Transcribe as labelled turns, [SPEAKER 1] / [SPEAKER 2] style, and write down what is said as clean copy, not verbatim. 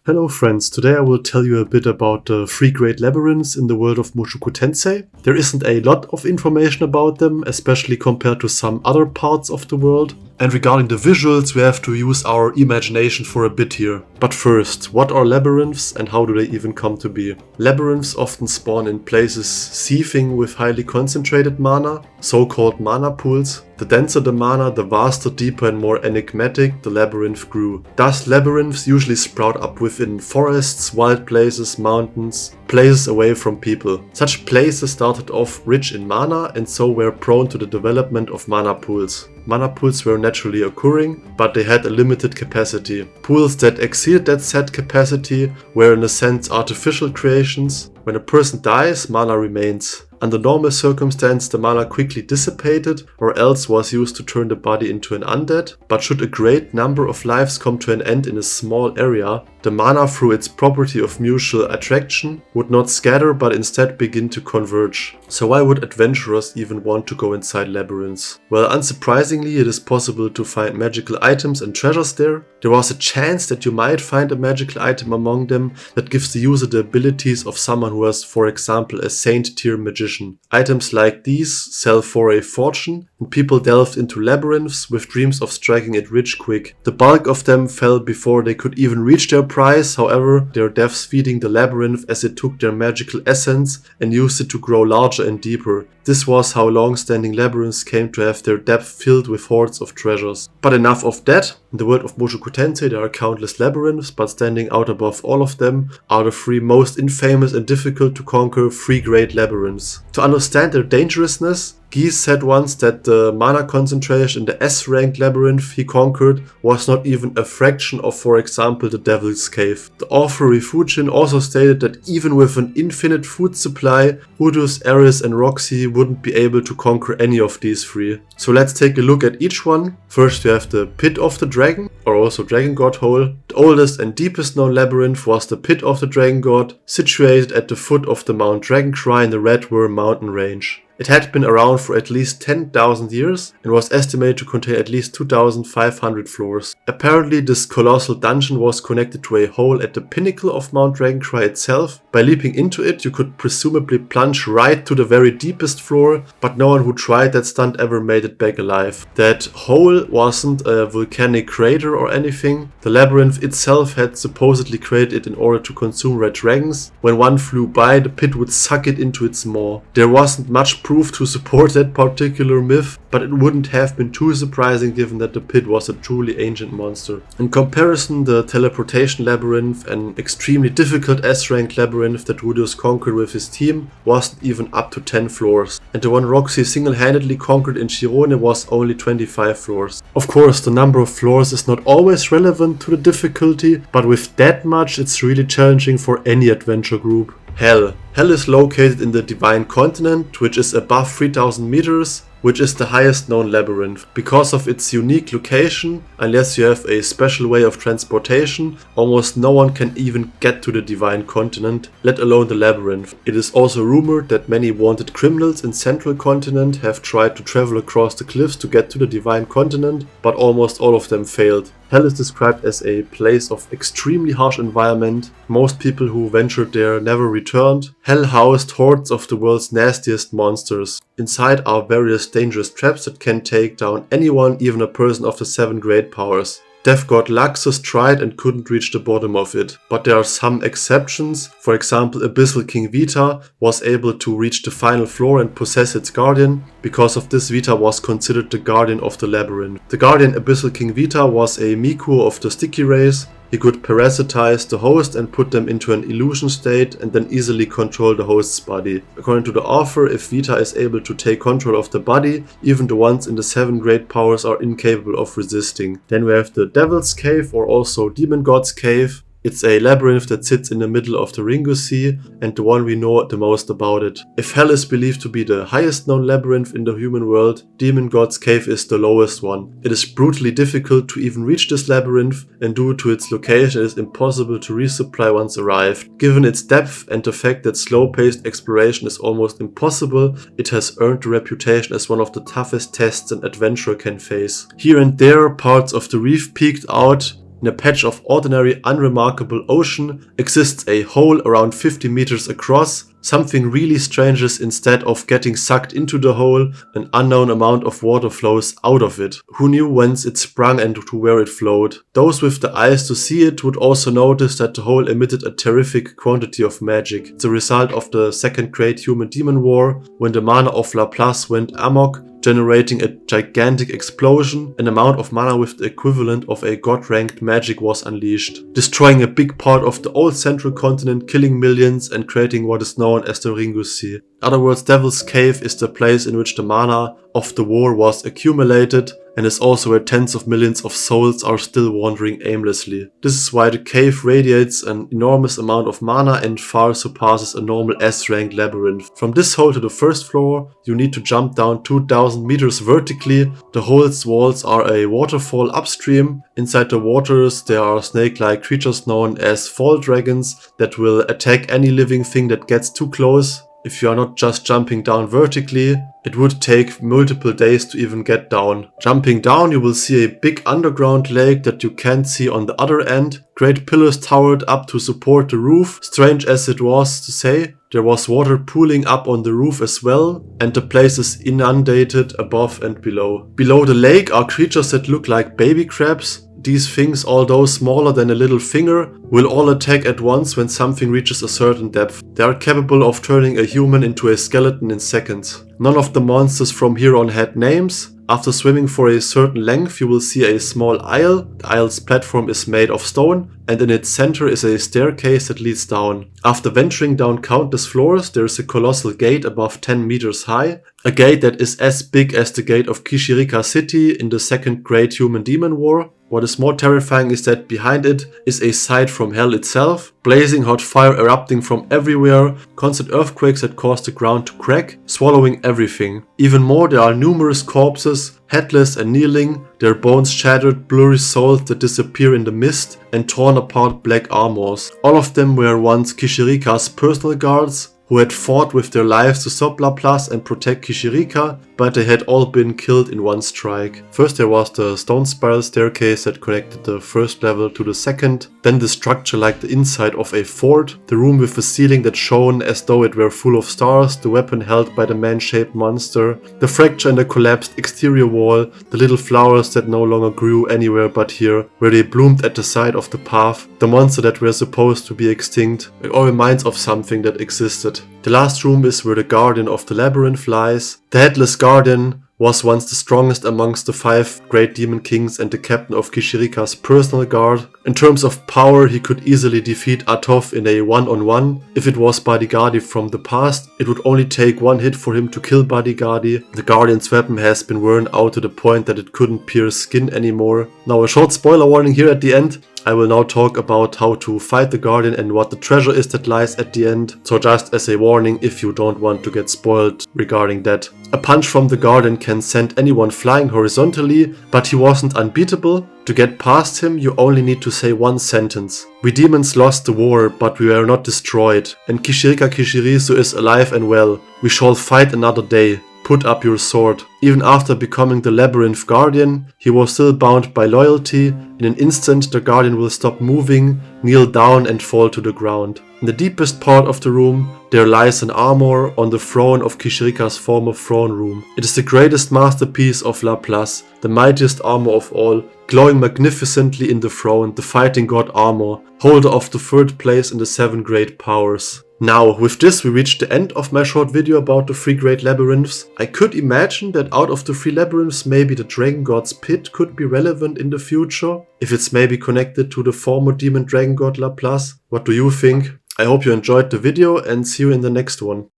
[SPEAKER 1] Hello friends, today I will tell you a bit about the 3 great labyrinths in the world of Mushoku Tensei. There isn't a lot of information about them, especially compared to some other parts of the world. And regarding the visuals, we have to use our imagination for a bit here. But first, what are labyrinths and how do they even come to be? Labyrinths often spawn in places seething with highly concentrated mana, so-called mana pools. The denser the mana, the vaster, deeper and more enigmatic the labyrinth grew. Thus, labyrinths usually sprout up within forests, wild places, mountains, places away from people. Such places started off rich in mana and so were prone to the development of mana pools. Mana pools were naturally occurring, but they had a limited capacity. Pools that exceeded that set capacity were in a sense artificial creations. When a person dies, mana remains. Under normal circumstances, the mana quickly dissipated or else was used to turn the body into an undead, but should a great number of lives come to an end in a small area, the mana, through its property of mutual attraction, would not scatter but instead begin to converge. So why would adventurers even want to go inside labyrinths? Well, unsurprisingly, it is possible to find magical items and treasures there. There was a chance that you might find a magical item among them that gives the user the abilities of someone who was, for example, a saint tier magician. Items like these sell for a fortune, and people delved into labyrinths with dreams of striking it rich quick. The bulk of them fell before they could even reach their prize, however, their deaths feeding the labyrinth as it took their magical essence and used it to grow larger and deeper. This was how long-standing labyrinths came to have their depth filled with hordes of treasures. But enough of that. In the world of Mushoku Tensei there are countless labyrinths, but standing out above all of them are the 3 most infamous and difficult to conquer 3 great labyrinths. To understand their dangerousness, Geese said once that the mana concentration in the S-ranked labyrinth he conquered was not even a fraction of, for example, the Devil's Cave. The author Refugin also stated that even with an infinite food supply, Udus, Eris and Roxy wouldn't be able to conquer any of these 3. So let's take a look at each one. First we have the Pit of the Dragon, or also Dragon God Hole. The oldest and deepest known labyrinth was the Pit of the Dragon God, situated at the foot of the Mount Dragoncry in the Red Worm mountain range. It had been around for at least 10,000 years and was estimated to contain at least 2,500 floors. Apparently this colossal dungeon was connected to a hole at the pinnacle of Mount Dragoncry itself. By leaping into it you could presumably plunge right to the very deepest floor, but no one who tried that stunt ever made it back alive. That hole wasn't a volcanic crater or anything. The labyrinth itself had supposedly created it in order to consume red dragons. When one flew by, the pit would suck it into its maw. There wasn't much proof to support that particular myth, but it wouldn't have been too surprising given that the pit was a truly ancient monster. In comparison, the teleportation labyrinth, an extremely difficult S-ranked labyrinth that Rudius conquered with his team, wasn't even up to 10 floors, and the one Roxy single-handedly conquered in Chirone was only 25 floors. Of course, the number of floors is not always relevant to the difficulty, but with that much it's really challenging for any adventure group. Hell. Hell is located in the Divine Continent, which is above 3000 meters, which is the highest known labyrinth. Because of its unique location, unless you have a special way of transportation, almost no one can even get to the Divine Continent, let alone the labyrinth. It is also rumored that many wanted criminals in Central Continent have tried to travel across the cliffs to get to the Divine Continent, but almost all of them failed. Hell is described as a place of extremely harsh environment. Most people who ventured there never returned. Hell housed hordes of the world's nastiest monsters. Inside are various dangerous traps that can take down anyone, even a person of the 7 great powers. Death God Laxus tried and couldn't reach the bottom of it, but there are some exceptions. For example, Abyssal King Vita was able to reach the final floor and possess its guardian. Because of this, Vita was considered the guardian of the labyrinth. The guardian Abyssal King Vita was a Miku of the Sticky race. He could parasitize the host and put them into an illusion state and then easily control the host's body. According to the author, if Vita is able to take control of the body, even the ones in the 7 great powers are incapable of resisting. Then we have the Devil's Cave, or also Demon God's Cave. It's a labyrinth that sits in the middle of the Ringu Sea and the one we know the most about it. If Hell is believed to be the highest known labyrinth in the human world, Demon God's Cave is the lowest one. It is brutally difficult to even reach this labyrinth, and due to its location it is impossible to resupply once arrived. Given its depth and the fact that slow-paced exploration is almost impossible, it has earned the reputation as one of the toughest tests an adventurer can face. Here and there parts of the reef peeked out, In a patch of ordinary, unremarkable ocean exists a hole around 50 meters across. Something really strange is, instead of getting sucked into the hole, an unknown amount of water flows out of it. Who knew whence it sprung and to where it flowed? Those with the eyes to see it would also notice that the hole emitted a terrific quantity of magic. It's a result of the Second Great Human-Demon War, when the mana of Laplace went amok, generating a gigantic explosion. An amount of mana with the equivalent of a god-ranked magic was unleashed, destroying a big part of the old central continent, killing millions and creating what is known as the Ringu Sea. In other words, Devil's Cave is the place in which the mana of the war was accumulated, and is also where tens of millions of souls are still wandering aimlessly. This is why the cave radiates an enormous amount of mana and far surpasses a normal S-rank labyrinth. From this hole to the first floor, you need to jump down 2000 meters vertically. The hole's walls are a waterfall upstream. Inside the waters there are snake-like creatures known as fall dragons that will attack any living thing that gets too close. If you are not just jumping down vertically, it would take multiple days to even get down. Jumping down, you will see a big underground lake that you can't see on the other end. Great pillars towered up to support the roof. Strange as it was to say, there was water pooling up on the roof as well, and the place is inundated above and below. Below the lake are creatures that look like baby crabs. These things, although smaller than a little finger, will all attack at once when something reaches a certain depth. They are capable of turning a human into a skeleton in seconds. None of the monsters from here on had names. After swimming for a certain length, you will see a small isle. The isle's platform is made of stone, and in its center is a staircase that leads down. After venturing down countless floors, there is a colossal gate above 10 meters high. A gate that is as big as the gate of Kishirika City in the Second Great Human-Demon War. What is more terrifying is that behind it is a sight from hell itself. Blazing hot fire erupting from everywhere, constant earthquakes that cause the ground to crack, swallowing everything. Even more, there are numerous corpses, headless and kneeling, their bones shattered, blurry souls that disappear in the mist, and torn apart black armors. All of them were once Kishirika's personal guards, who had fought with their lives to stop Laplace and protect Kishirika, but they had all been killed in one strike. First there was the stone spiral staircase that connected the first level to the second, then the structure like the inside of a fort, the room with a ceiling that shone as though it were full of stars, the weapon held by the man-shaped monster, the fracture in the collapsed exterior wall, the little flowers that no longer grew anywhere but here, where they bloomed at the side of the path, the monster that were supposed to be extinct. It all reminds of something that existed. The last room is where the guardian of the labyrinth lies. The headless guardian was once the strongest amongst the 5 great demon kings and the captain of Kishirika's personal guard. In terms of power, he could easily defeat Atov in a one-on-one. If it was Bodyguardi from the past, it would only take one hit for him to kill Bodyguardi. The guardian's weapon has been worn out to the point that it couldn't pierce skin anymore. Now a short spoiler warning here at the end. I will now talk about how to fight the Guardian and what the treasure is that lies at the end, so just as a warning if you don't want to get spoiled regarding that. A punch from the Guardian can send anyone flying horizontally, but he wasn't unbeatable. To get past him, you only need to say one sentence. We demons lost the war, but we were not destroyed, and Kishirika Kishirisu is alive and well. We shall fight another day. Put up your sword. Even after becoming the Labyrinth Guardian, he was still bound by loyalty. In an instant, the Guardian will stop moving, kneel down and fall to the ground. In the deepest part of the room, there lies an armor on the throne of Kishirika's former throne room. It is the greatest masterpiece of Laplace, the mightiest armor of all, glowing magnificently in the throne, the fighting god armor, holder of the 3rd place in the 7 great powers. Now, with this we reached the end of my short video about the 3 great labyrinths. I could imagine that out of the 3 labyrinths maybe the Dragon God's Pit could be relevant in the future, if it's maybe connected to the former demon dragon god Laplace. What do you think? I hope you enjoyed the video and see you in the next one.